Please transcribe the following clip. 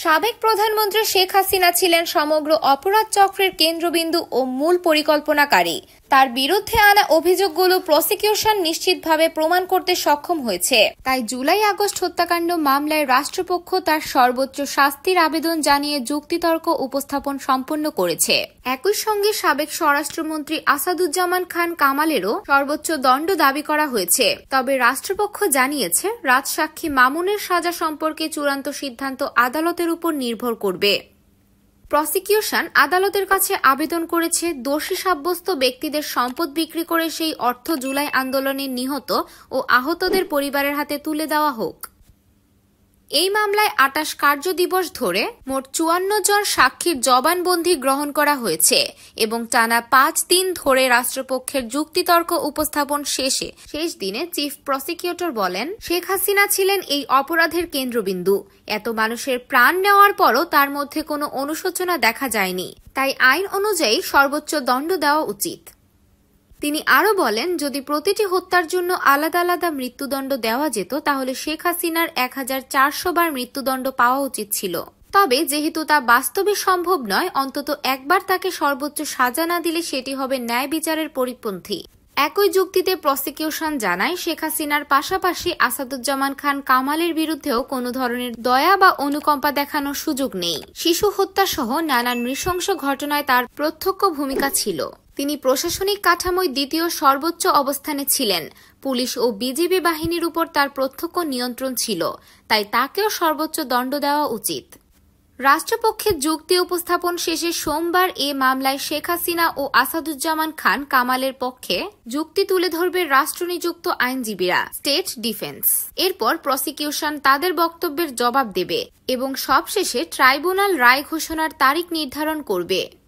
সাবেক প্রধানমন্ত্রী শেখ হাসিনা ছিলেন সমগ্র অপরাধ চক্রের কেন্দ্রবিন্দু ও মূল পরিকল্পনাকারী। তার বিরুদ্ধে আনা অভিযোগগুলো প্রসিকিউশন নিশ্চিতভাবে প্রমাণ করতে সক্ষম হয়েছে। তাই জুলাই-আগস্ট হত্যাকাণ্ড মামলায় রাষ্ট্রপক্ষ তার সর্বোচ্চ শাস্তির আবেদন জানিয়ে যুক্তিতর্ক উপস্থাপন সম্পন্ন করেছে। একই সঙ্গে সাবেক স্বরাষ্ট্রমন্ত্রী আসাদুজ্জামান খান কামালেরও সর্বোচ্চ দণ্ড দাবি করা হয়েছে। তবে রাষ্ট্রপক্ষ জানিয়েছে, রাজসাক্ষী মামুনের সাজা সম্পর্কে চূড়ান্ত সিদ্ধান্ত আদালতের উপর নির্ভর করবে। প্রসিকিউশন আদালতের কাছে আবেদন করেছে দোষী সাব্যস্ত ব্যক্তিদের সম্পদ বিক্রি করে সেই অর্থ জুলাই আন্দোলনে নিহত ও আহতদের পরিবারের হাতে তুলে দেওয়া হোক। এই মামলায় ২৮ কার্যদিবস ধরে মোট ৫৪ জন সাক্ষীর জবানবন্দি গ্রহণ করা হয়েছে এবং টানা ৫ দিন ধরে রাষ্ট্রপক্ষের যুক্তিতর্ক উপস্থাপন শেষে শেষ দিনে চিফ প্রসিকিউটর বলেন, শেখ হাসিনা ছিলেন এই অপরাধের কেন্দ্রবিন্দু। এত মানুষের প্রাণ নেওয়ার পরও তার মধ্যে কোনো অনুশোচনা দেখা যায়নি। তাই আইন অনুযায়ী সর্বোচ্চ দণ্ড দেওয়া উচিত। তিনি আরও বলেন, যদি প্রতিটি হত্যার জন্য আলাদা আলাদা মৃত্যুদণ্ড দেওয়া যেত তাহলে শেখ হাসিনার ১৪০০ বার মৃত্যুদণ্ড পাওয়া উচিত ছিল। তবে যেহেতু তা বাস্তবে সম্ভব নয়, অন্তত একবার তাকে সর্বোচ্চ সাজা না দিলে সেটি হবে ন্যায় বিচারের পরিপন্থী। একই যুক্তিতে প্রসিকিউশন জানায়, শেখ হাসিনার পাশাপাশি আসাদুজ্জামান খান কামালের বিরুদ্ধেও কোনো ধরনের দয়া বা অনুকম্পা দেখানোর সুযোগ নেই। শিশু হত্যা সহ নানান নৃশংস ঘটনায় তার প্রত্যক্ষ ভূমিকা ছিল। তিনি প্রশাসনিক কাঠামোয় দ্বিতীয় সর্বোচ্চ অবস্থানে ছিলেন। পুলিশ ও বিজিবি বাহিনীর উপর তার প্রত্যক্ষ নিয়ন্ত্রণ ছিল। তাই তাকেও সর্বোচ্চ দণ্ড দেওয়া উচিত। রাষ্ট্রপক্ষের যুক্তি উপস্থাপন শেষে সোমবার এ মামলায় শেখ হাসিনা ও আসাদুজ্জামান খান কামালের পক্ষে যুক্তি তুলে ধরবে রাষ্ট্রনিযুক্ত আইনজীবীরা, স্টেট ডিফেন্স। এরপর প্রসিকিউশন তাদের বক্তব্যের জবাব দেবে এবং সবশেষে ট্রাইব্যুনাল রায় ঘোষণার তারিখ নির্ধারণ করবে।